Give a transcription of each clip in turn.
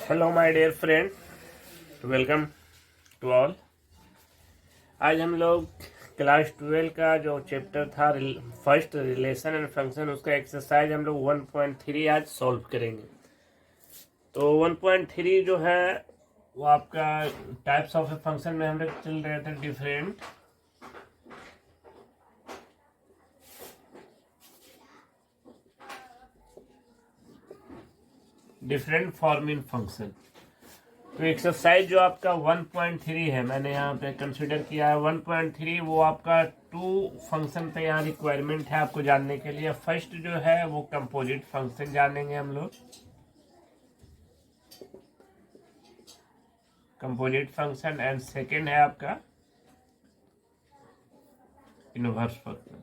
Hello my dear friend, welcome to all. आज हम लोग क्लास 12 का जो चैप्टर था फर्स्ट रिलेशन एंड फंक्शन, उसका एक्सरसाइज हम लोग 1.3 आज सॉल्व करेंगे। तो 1.3 जो है वो आपका टाइप्स ऑफ ए फंक्शन में हम लोग चल रहे थे डिफरेंट फॉर्म इन फंक्शन। तो एक्सरसाइज जो आपका 1.3 है, मैंने यहाँ पे कंसिडर किया है 1.3, वो आपका 2 फंक्शन पे यहाँ रिक्वायरमेंट है आपको जानने के लिए। फर्स्ट जो है वो कंपोजिट फंक्शन जानेंगे हम लोग, कंपोजिट फंक्शन, एंड सेकंड है आपका इनवर्स फंक्शन।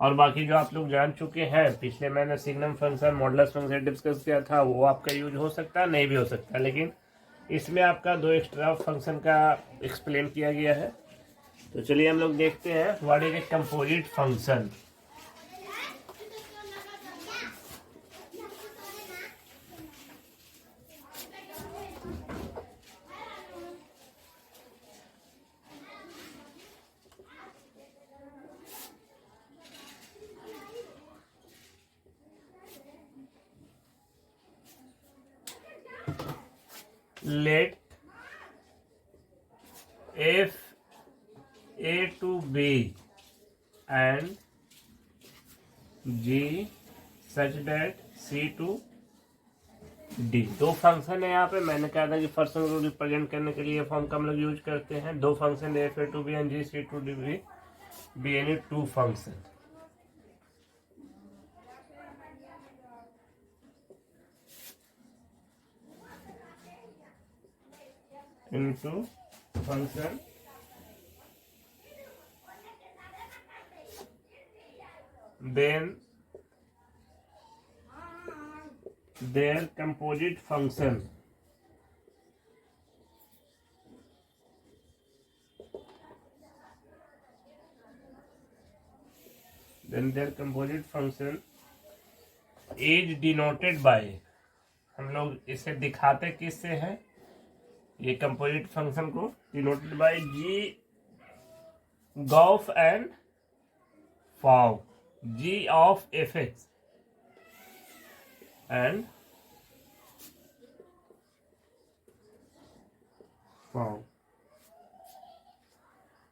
और बाकी जो आप लोग जान चुके हैं, पिछले मैंने signum function, modulus function discuss किया था, वो आपका यूज हो सकता है, नहीं भी हो सकता, लेकिन इसमें आपका 2 एक्स्ट्रा फंक्शन का एक्सप्लेन किया गया है। तो चलिए हम लोग देखते हैं what is a composite function. Let f a to b and g such that c to d। 2 function है यहाँ पे। मैंने कहा था कि फंक्शन को रिप्रेजेंट करने के लिए फॉर्म का हम लोग यूज करते हैं। 2 function F A to B and G C to D B यानी 2 function. into function then their composite function is denoted by, हम लोग इसे दिखाते किससे हैं, ये कंपोजिट फंक्शन को denoted by g gof and फाउ, g of F x and फाउ,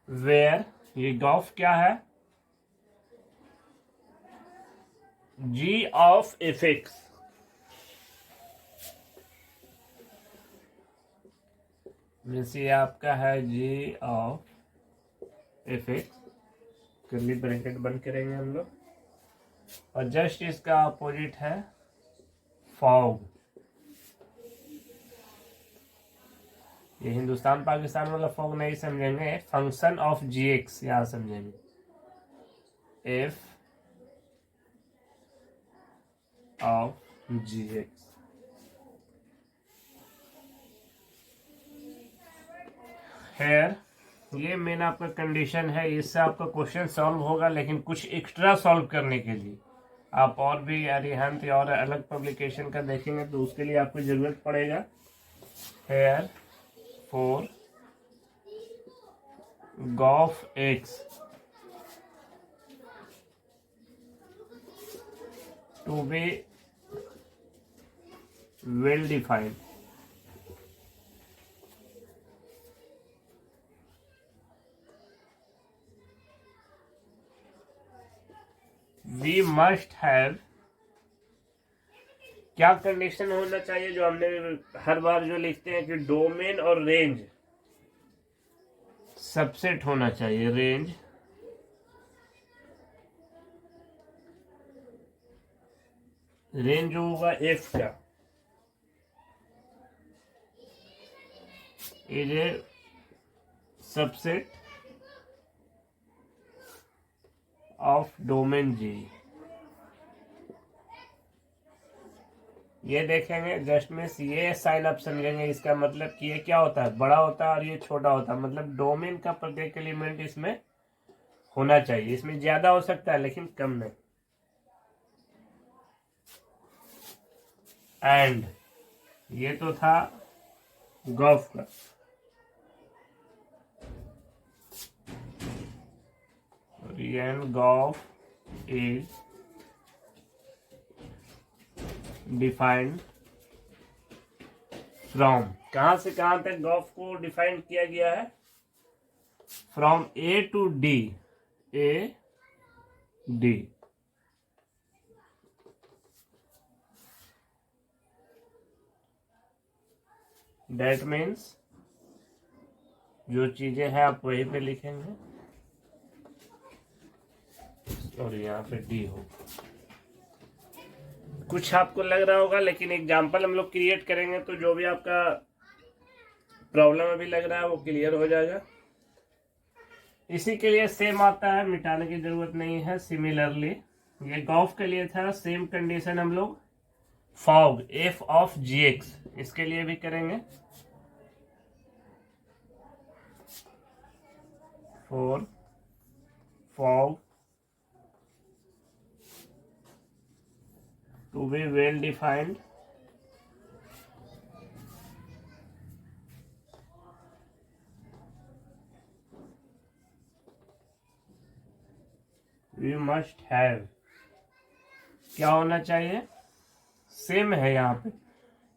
वेयर ये गॉफ क्या है, जी ऑफ एफ एक्स, मीन्स ये आपका है जी of F x, curly bracket बंद करेंगे हम लोग, और जस्ट इसका अपोजिट है फॉग। ये हिंदुस्तान पाकिस्तान वाला फॉग नहीं समझेंगे, फंक्शन ऑफ जी एक्स यहाँ समझेंगे, एफ ऑफ जी एक्स। खैर ये मेन आपका कंडीशन है, इससे आपका क्वेश्चन सॉल्व होगा, लेकिन कुछ एक्स्ट्रा सॉल्व करने के लिए आप और भी अरिहंत और अलग पब्लिकेशन का देखेंगे तो उसके लिए आपको जरूरत पड़ेगा। Here for gof X to be well defined, we must have, क्या कंडीशन होना चाहिए, जो हमने हर बार जो लिखते हैं कि डोमेन और रेंज सबसेट होना चाहिए। रेंज जो होगा एफ का is a subset of domain g. ये देखेंगे जस्ट मिस, ये साइन अप समझेंगे, इसका मतलब कि ये क्या होता है, बड़ा होता है और ये छोटा होता है, मतलब डोमेन का प्रत्येक एलिमेंट इसमें होना चाहिए। इसमें ज्यादा हो सकता है लेकिन कम नहीं। एंड ये तो था गॉफ का, and Gauff is defined from, कहां से कहां तक गॉफ को डिफाइन किया गया है? From A to D, A D. That means जो चीजें हैं आप वहीं पे लिखेंगे और यहाँ पे डी हो। कुछ आपको लग रहा होगा, लेकिन एग्जाम्पल हम लोग क्रिएट करेंगे तो जो भी आपका प्रॉब्लम अभी लग रहा है वो क्लियर हो जाएगा। इसी के लिए सेम आता है, मिटाने की जरूरत नहीं है। सिमिलरली ये गॉफ के लिए था, सेम कंडीशन हम लोग fog F of G X इसके लिए भी करेंगे। For fog to be well defined, we must have, क्या होना चाहिए? सेम है यहाँ पे।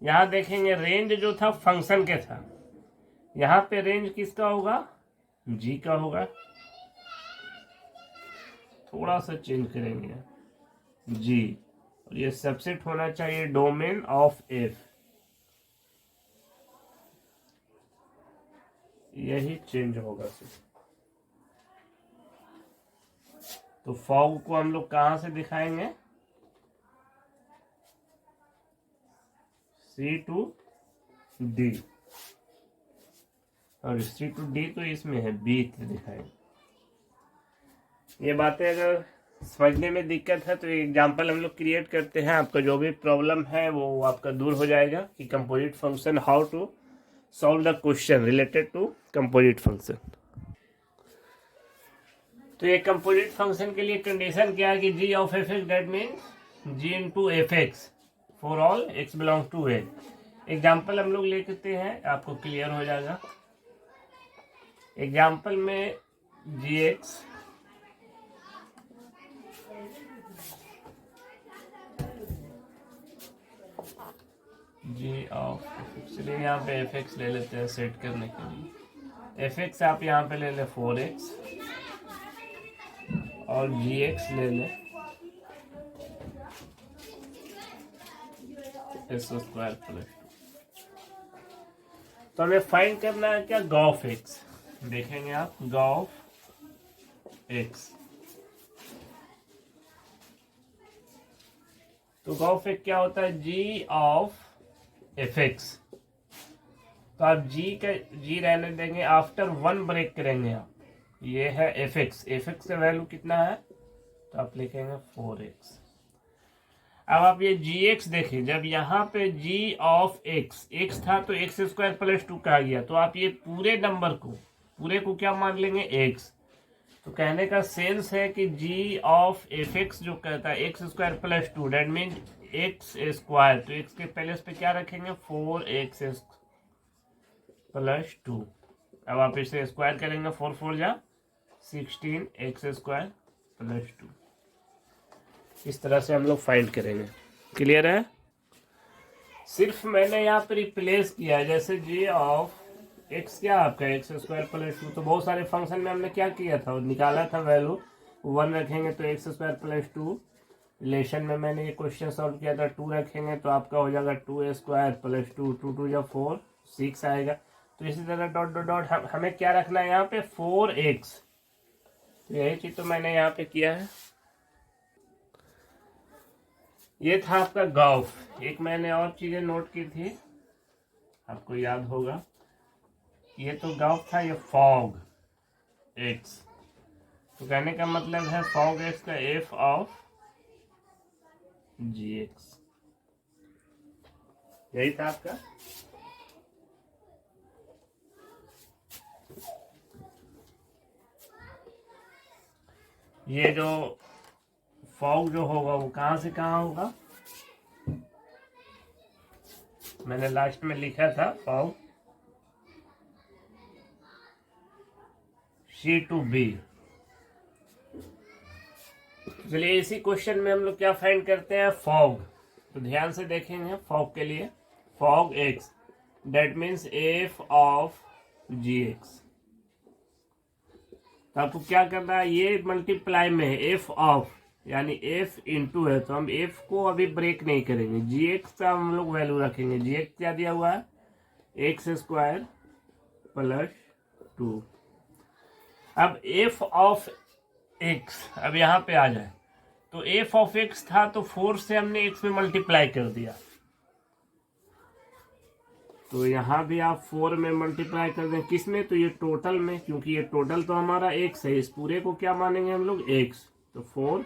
यहाँ देखेंगे रेंज जो था फंक्शन के था, यहाँ पे रेंज किसका होगा? जी का होगा। थोड़ा सा चेंज करेंगे जी, और ये सबसेट होना चाहिए डोमेन ऑफ एफ, यही चेंज होगा सिर्फ। तो फॉग को हम लोग कहां से दिखाएंगे? सी टू डी, और सी टू डी तो इसमें है, बी दिखाएंगे। ये बातें अगर समझने में दिक्कत है तो एग्जाम्पल हम लोग क्रिएट करते हैं, आपका जो भी प्रॉब्लम है वो आपका दूर हो जाएगा कि composite function, how to solve the question related to composite function. तो ये कंपोजिट फंक्शन के लिए कंडीशन क्या है कि g of F x, that means g into f x for all x belong to A. Example हम लोग लेते हैं, आपको क्लियर हो जाएगा। एग्जाम्पल में g x g of F x, चलिए यहाँ पे एफ एक्स ले लेते हैं सेट करने के लिए। एफ एक्स आप यहाँ पे ले ले 4x और जी एक्स ले ले एक्स स्क्वायर प्लस 2। तो हमें फाइंड करना है क्या? Gof X. देखेंगे आप गॉफ एक्स, तो गॉफ एक्स क्या होता है? जी ऑफ एफ एक्स। तो आप जी रहने देंगे, आफ्टर 1 ब्रेक करेंगे आप। ये है एफ एक्स, एफ एक्स का वैल्यू कितना है? तो आप लिखेंगे 4x। अब आप ये जी एक्स देखिए, जब यहाँ पे जी ऑफ एक्स एक्स था तो एक्स स्क्वायर प्लस 2 कहा गया, तो आप ये पूरे नंबर को, पूरे को क्या मान लेंगे? एक्स। तो कहने का सेंस है कि जी ऑफ एफ एक्स जो कहता है x square plus 2, that mean x square, तो एक्स के प्लेस पे क्या रखेंगे? 4x plus 2। अब आप इसे स्क्वायर करेंगे, 4 4 जा 16 एक्स स्क्वायर प्लस 2। इस तरह से हम लोग फाइंड करेंगे। क्लियर है? सिर्फ मैंने यहाँ पर रिप्लेस किया है, जैसे जी ऑफ एक्स क्या आपका एक्स स्क्वायर प्लस 2, तो बहुत सारे फंक्शन में हमने क्या किया था, निकाला था वैल्यू 1 रखेंगे तो एक्स स्क्वायर प्लस 2। रिलेशन में मैंने ये क्वेश्चन सॉल्व किया था, 2 रखेंगे तो आपका हो जाएगा 2 स्क्वायर प्लस 2, 2 2 या 4 6 आएगा। तो इसी तरह डॉट डॉट डॉट हमें क्या रखना है यहाँ पे? 4x। तो यही चीज तो मैंने यहाँ पे किया है। ये था आपका गॉफ। एक मैंने और चीजें नोट की थी, आपको याद होगा। ये तो गॉफ था, ये फॉग एक्स। तो कहने का मतलब है फॉग एक्स का एफ ऑफ जी एक्स, यही था आपका। ये जो फॉग जो होगा वो कहां से कहां होगा? मैंने लास्ट में लिखा था फॉग सी टू बी। चलिए इसी क्वेश्चन में हम लोग क्या फाइंड करते हैं, फॉग। तो ध्यान से देखेंगे फॉग के लिए, fog X that means F of G X. तो आपको क्या करना है, ये मल्टीप्लाई में है एफ ऑफ, यानी एफ इंटू है, तो हम एफ को अभी ब्रेक नहीं करेंगे, जी एक्स का हम लोग वैल्यू रखेंगे। जी एक्स क्या दिया हुआ है, एक्स स्क्वायर प्लस 2। अब एफ ऑफ एक्स अब यहाँ पे आ जाए, तो एफ ऑफ एक्स था तो 4 से हमने एक्स में मल्टीप्लाई कर दिया, तो यहाँ भी आप 4 में मल्टीप्लाई कर दें, किस में, तो ये टोटल में, क्योंकि ये टोटल तो हमारा एक्स है, इस पूरे को क्या मानेंगे हम लोग, एक्स। तो 4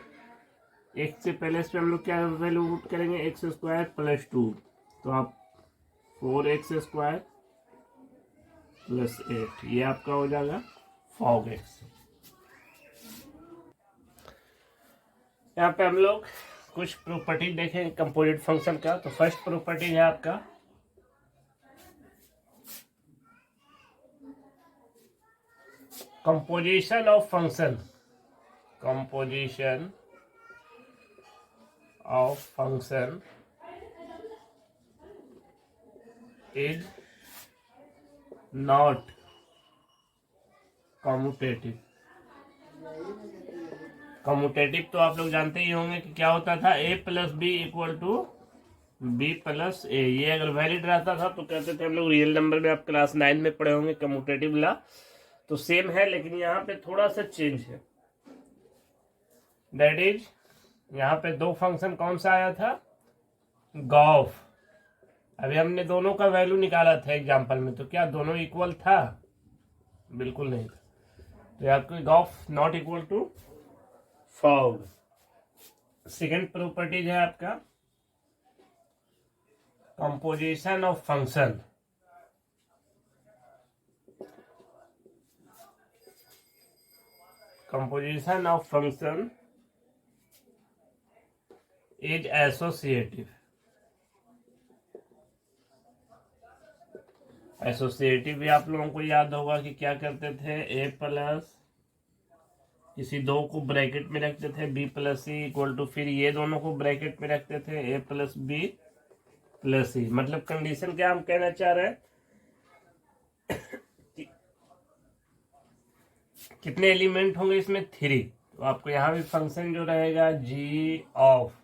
एक्स से पहले इस पे हम लोग क्या वैल्यू पुट करेंगे, एक्स स्क्वायर प्लस 2, तो आप 4x स्क्वायर प्लस 8, ये आपका हो जाएगा फॉग एक्स। यहाँ पे हम लोग कुछ प्रॉपर्टी देखेंगे कंपोजिट फंक्शन का। तो फर्स्ट प्रॉपर्टी है आपका composition of function, composition of function is not commutative. Commutative तो आप लोग जानते ही होंगे कि क्या होता था, a plus b equal to b plus a. ये अगर वैलिड रहता था तो कहते थे हम लोग रियल नंबर में, आप क्लास 9 में पढ़े होंगे कम्यूटेटिव लॉ। तो सेम है, लेकिन यहाँ पे थोड़ा सा चेंज है, दैट इज यहाँ पे दो फंक्शन कौन सा आया था, गॉफ। अभी हमने दोनों का वैल्यू निकाला था एग्जाम्पल में, तो क्या दोनों इक्वल था, बिल्कुल नहीं था। तो आपको gof not equal to fog. Second properties है आपका composition of function, composition of function is associative. Associative भी आप लोगों को याद होगा कि क्या करते थे, ए प्लस किसी दो को ब्रैकेट में रखते थे, B plus C equal to, फिर ये दोनों को ब्रैकेट में रखते थे, A plus B plus C. मतलब कंडीशन क्या हम कहना चाह रहे हैं, कितने एलिमेंट होंगे इसमें, 3। तो आपको यहाँ भी फंक्शन जो रहेगा जी ऑफ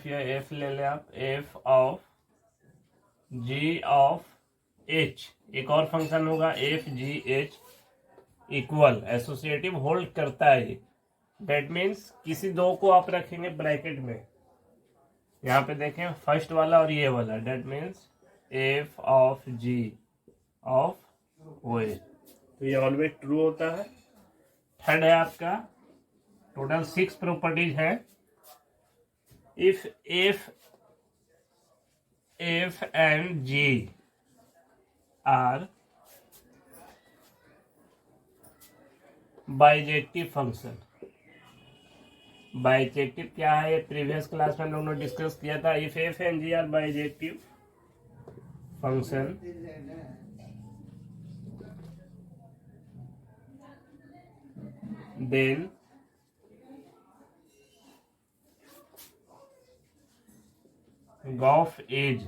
या एफ ले ले आप, F of ji of H. एक और फंक्शन होगा F G H equal, associative hold करता है। दैट मीन्स किसी दो को आप रखेंगे ब्रैकेट में, यहाँ पे देखें फर्स्ट वाला और ये वाला, that means F of ji of o a, तो ये ऑलवेज ट्रू होता है। थर्ड है आपका, टोटल 6 प्रॉपर्टीज है। If F and ji are bijective function. Bijective क्या है, प्रीवियस क्लास में हम लोगों ने डिस्कस किया था। If F and ji are bijective function then gof is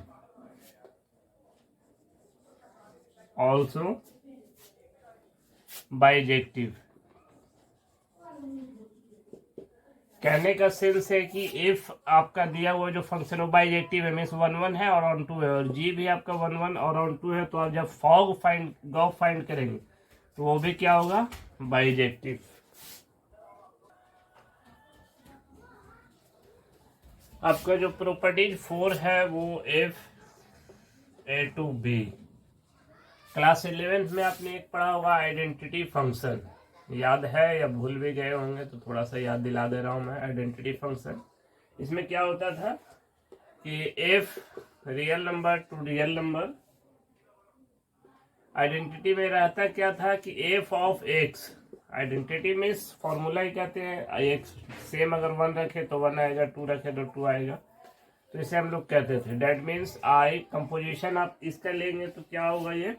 also bijective. कहने का सेंस है कि इफ आपका दिया हुआ जो फंक्शन हो बाइजेक्टिव है, मीन्स 1 1 है और ऑन 2 है, और जी भी आपका 1 1 और ऑन 2 है, तो आप जब फॉग फाइंड गॉफ फाइंड करेंगे तो वो भी क्या होगा, बाइजेक्टिव। आपका जो प्रॉपर्टीज 4 है वो F A to B. Class 11 में आपने एक पढ़ा होगा आइडेंटिटी फंक्शन, याद है या भूल भी गए होंगे, तो थोड़ा सा याद दिला दे रहा हूं मैं। आइडेंटिटी फंक्शन, इसमें क्या होता था कि f real number to real number, identity में रहता क्या था कि f of x, identity means formula ही कहते हैं, एक सेम अगर 1 रखे तो 1 आएगा, 2 रखे तो 2 आएगा, तो इसे हम लोग कहते थे। डेट मीन्स आई कंपोजिशन आप इसका लेंगे तो क्या होगा, ये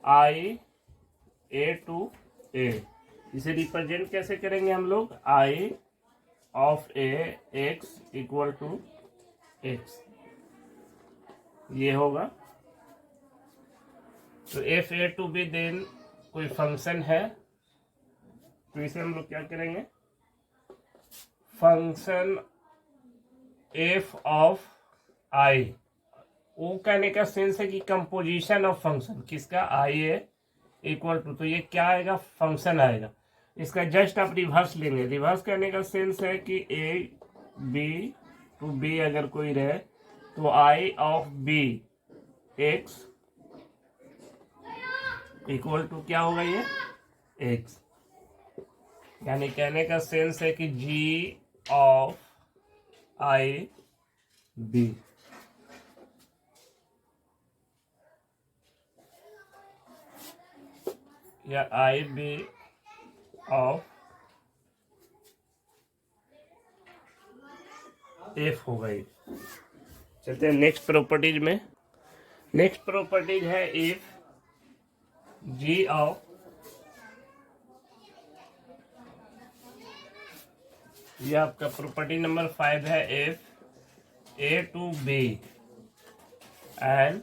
आई ए टू ए। इसे रिप्रेजेंट कैसे करेंगे हम लोग, I of A x equal to x, ये होगा। तो f A to B then कोई फंक्शन है, तो इसे हम लोग क्या करेंगे, फंक्शन एफ ऑफ आई। वो कहने का सेंस है कि कंपोजिशन ऑफ फंक्शन किसका, आई ए इक्वल टू, तो ये क्या आएगा, फंक्शन आएगा। इसका जस्ट आप रिवर्स लेंगे। रिवर्स करने का सेंस है कि ए बी टू बी अगर कोई रहे तो I of B x equal to क्या होगा, ये एक्स। यानी कहने का सेंस है कि जी ऑफ आई बी, या आई बी ऑफ एफ होगा ये। चलते हैं नेक्स्ट प्रॉपर्टीज में। नेक्स्ट प्रॉपर्टीज है इफ जी ऑफ ये आपका प्रॉपर्टी नंबर 5 है, if A to B and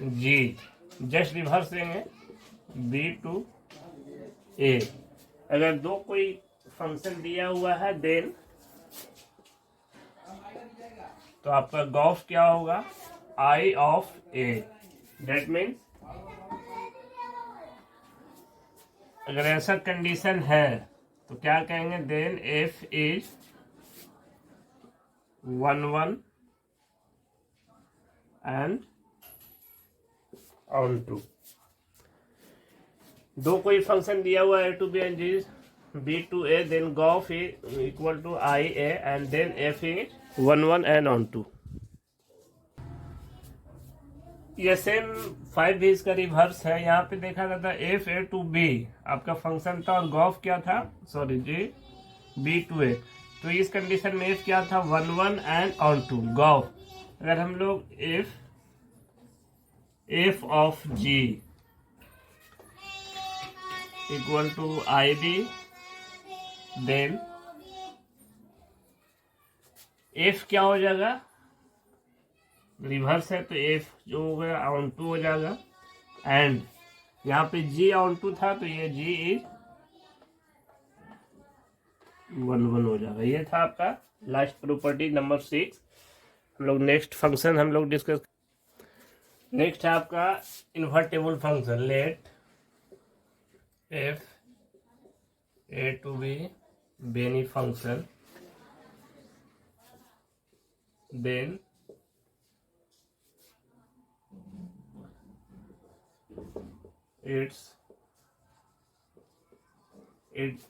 G, just reverse देंगे, बी टू ए। अगर दो कोई फंक्शन दिया हुआ है देन तो आपका गॉफ क्या होगा, I of A. That means अगर ऐसा कंडीशन है तो क्या कहेंगे, then f is 1 1 and onto. दो कोई फंक्शन दिया हुआ है, A to B and g B to A, then gof is equal to I A and then f is 1 1 and onto. ये सेम 5 भी इसका रिवर्स है। यहाँ पे देखा जाता है एफ ए टू बी आपका फंक्शन था और गॉफ क्या था, सॉरी जी बी टू ए। तो इस कंडीशन में एफ क्या था, 1 1 एंड ऑन टू गॉफ। अगर हम लोग F of G equal to I B, then F क्या हो जाएगा, रिवर्स है तो एफ जो हो गया ऑन टू हो जाएगा, एंड यहाँ पे जी ऑन टू था तो ये जी इज 1 1 हो जाएगा। ये था आपका लास्ट प्रॉपर्टी नंबर 6। हम लोग नेक्स्ट फंक्शन हम लोग डिस्कस। नेक्स्ट है आपका invertible function. Let F A to B be any function, then its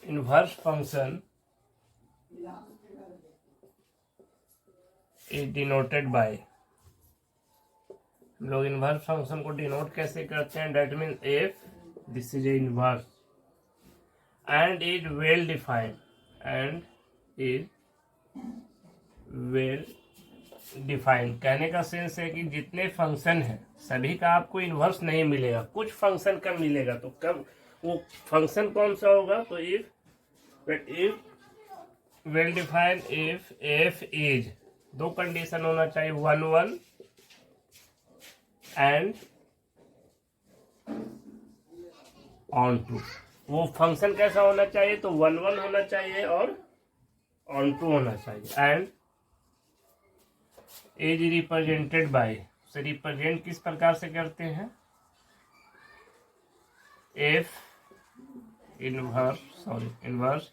inverse function is denoted by, हम लोग इनवर्स फंक्शन को डिनोट कैसे करते हैं, that mean F this is A inverse and is well defined, and is well defined. कहने का sense है कि जितने फंक्शन है सभी का आपको इन्वर्स नहीं मिलेगा, कुछ फंक्शन का मिलेगा। तो कब वो फंक्शन कौन सा होगा, तो if well defined, if F is, दो कंडीशन होना चाहिए, 1 1 एंड ऑन टू। वो फंक्शन कैसा होना चाहिए, तो 1 1 होना चाहिए और ऑन टू होना चाहिए, एंड एज रिप्रेजेंटेड बाय, से रिप्रेजेंट किस प्रकार से करते हैं, एफ इनवर्स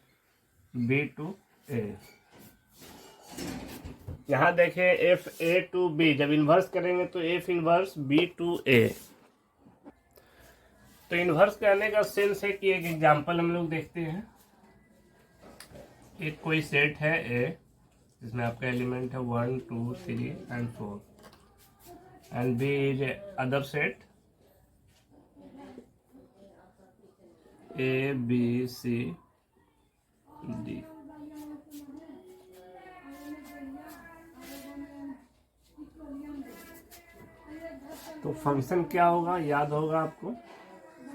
बी टू ए। यहाँ देखें एफ ए टू बी, जब इन्वर्स करेंगे तो एफ इनवर्स बी टू ए। तो इन्वर्स करने का सेंस है कि एक एग्जांपल हम लोग देखते हैं। एक कोई सेट है ए जिसमें आपका एलिमेंट है 1 2 3 and 4 and B is other set A B C D। तो फंक्शन क्या होगा, याद होगा आपको।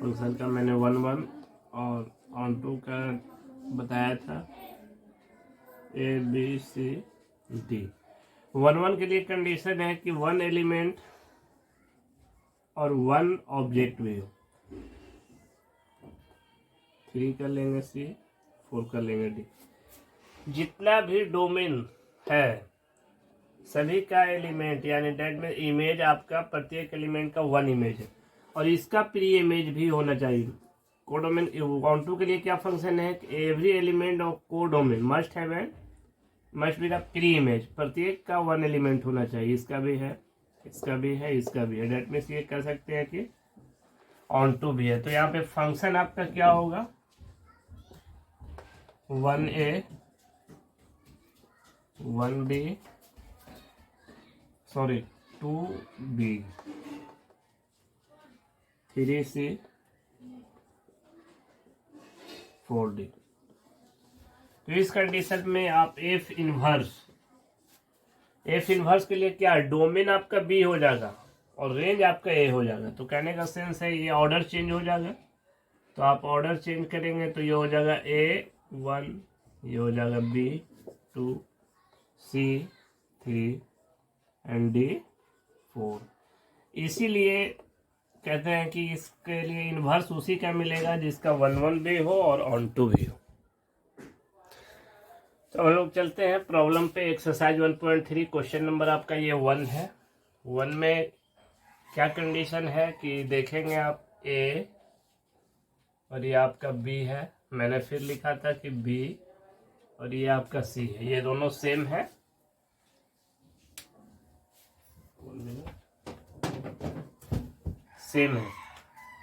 फंक्शन का मैंने 1 1 और ऑन टू का बताया था, A B C D। 1 1 के लिए कंडीशन है कि 1 एलिमेंट और 1 ऑब्जेक्ट भी हो। 3 कर लेंगे C, 4 कर लेंगे D। जितना भी डोमेन है सभी का एलिमेंट, यानी डेट में इमेज आपका प्रत्येक एलिमेंट का 1 इमेज है और इसका प्री इमेज भी होना चाहिए। कोडोमेन ऑन टू के लिए क्या फंक्शन है, every element of codomain must have and must be the pre image. प्रत्येक का 1 एलिमेंट होना चाहिए। इसका भी है, इसका भी है, इसका भी है। डेट में ये कह सकते हैं कि ऑन टू भी है। तो यहाँ पे फंक्शन आपका क्या होगा, 1A 1B 2B 3C 4D। तो इस कंडीशन में आप F इनवर्स के लिए क्या, डोमेन आपका B हो जाएगा और रेंज आपका A हो जाएगा। तो कहने का सेंस है ये ऑर्डर चेंज हो जाएगा। तो आप ऑर्डर चेंज करेंगे तो ये हो जाएगा A1, ये हो जाएगा B2, C3 एंड D4। इसीलिए कहते हैं कि इसके लिए इन्वर्स उसी का मिलेगा जिसका 1 1 भी हो और ऑन टू भी हो। तो हम लोग चलते हैं प्रॉब्लम पे। एक्सरसाइज 1.3 क्वेश्चन नंबर आपका ये 1 है। 1 में क्या कंडीशन है कि देखेंगे आप A और ये आपका B है। मैंने फिर लिखा था कि B और ये आपका C है, ये दोनों सेम है। सेम है।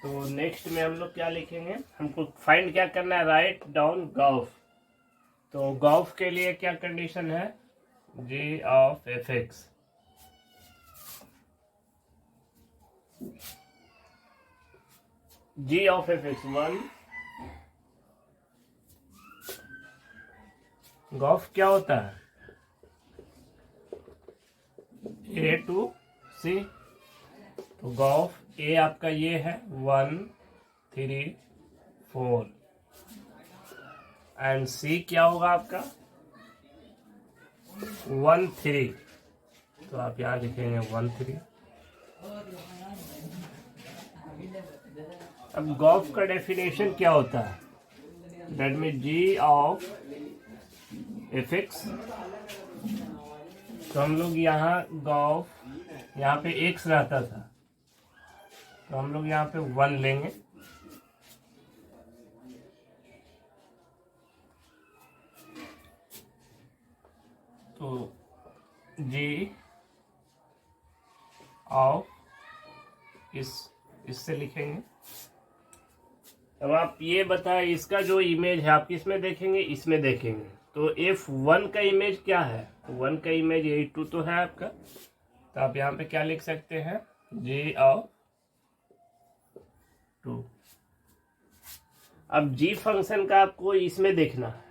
तो नेक्स्ट में हम लोग क्या लिखेंगे, हमको फाइंड क्या करना है, राइट डाउन गॉफ। तो गॉफ के लिए क्या कंडीशन है, G of fx। G of fx 1। Gof क्या होता है, A to C। तो गॉफ A आपका ये है 1 3 4 एंड C क्या होगा आपका 1 3। तो आप यहाँ लिखेंगे 1 3। अब गॉफ का डेफिनेशन क्या होता है, that mean G of fx। तो हम लोग यहाँ गॉफ, यहाँ पे x रहता था तो हम लोग यहाँ पे 1 लेंगे। तो G ऑफ इससे लिखेंगे। अब आप ये बताएं इसका जो इमेज है आप किस में देखेंगे, इसमें देखेंगे। तो F1 का इमेज क्या है, 1 का इमेज A2 तो है आपका। तो आप यहाँ पे क्या लिख सकते हैं, G ऑफ 2। अब G फंक्शन का आपको इसमें देखना है।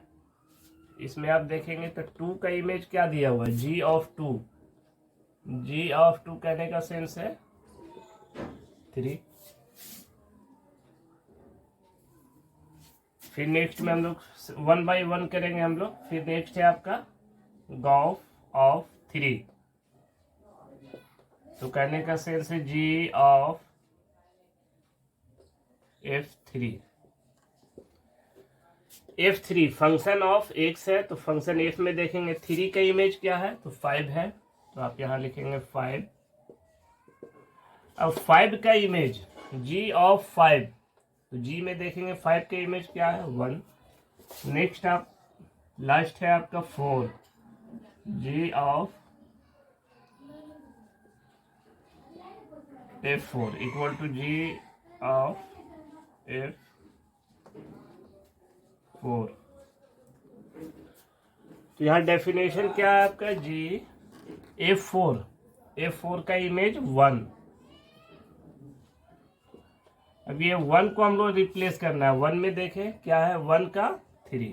इसमें आप देखेंगे तो 2 का इमेज क्या दिया हुआ है, G ऑफ 2। G ऑफ 2 कहने का सेंस है 3। फिर नेक्स्ट में हम लोग 1 by 1 करेंगे हम लोग। फिर नेक्स्ट है आपका गॉफ ऑफ 3। तो कहने का सेंस है G of F3। F3 function of x है तो फंक्शन f में देखेंगे 3 का इमेज क्या है, तो 5 है। तो आप यहां लिखेंगे 5। अब 5 का इमेज G ऑफ 5, तो G में देखेंगे 5 का इमेज क्या है 1। नेक्स्ट आप लास्ट है आपका 4, G of F4 equal to G of F4। तो यहाँ डेफिनेशन क्या है आपका, G F4 का इमेज 1। अब ये 1 को हम लोग रिप्लेस करना है। 1 में देखें क्या है, 1 का 3।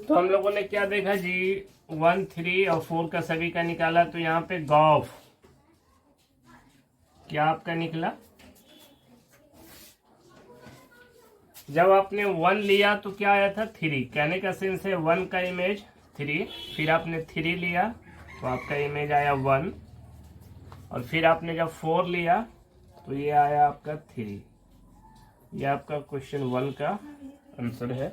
तो हम लोगों ने क्या देखा जी, 1, 3 और 4 का सभी का निकाला। तो यहाँ पे गॉफ क्या आपका निकला, जब आपने 1 लिया तो क्या आया था 3। कहने का सेंस है 1 का इमेज 3, फिर आपने 3 लिया तो आपका इमेज आया 1, और फिर आपने जब 4 लिया तो ये आया आपका 3। ये आपका क्वेश्चन 1 का आंसर है।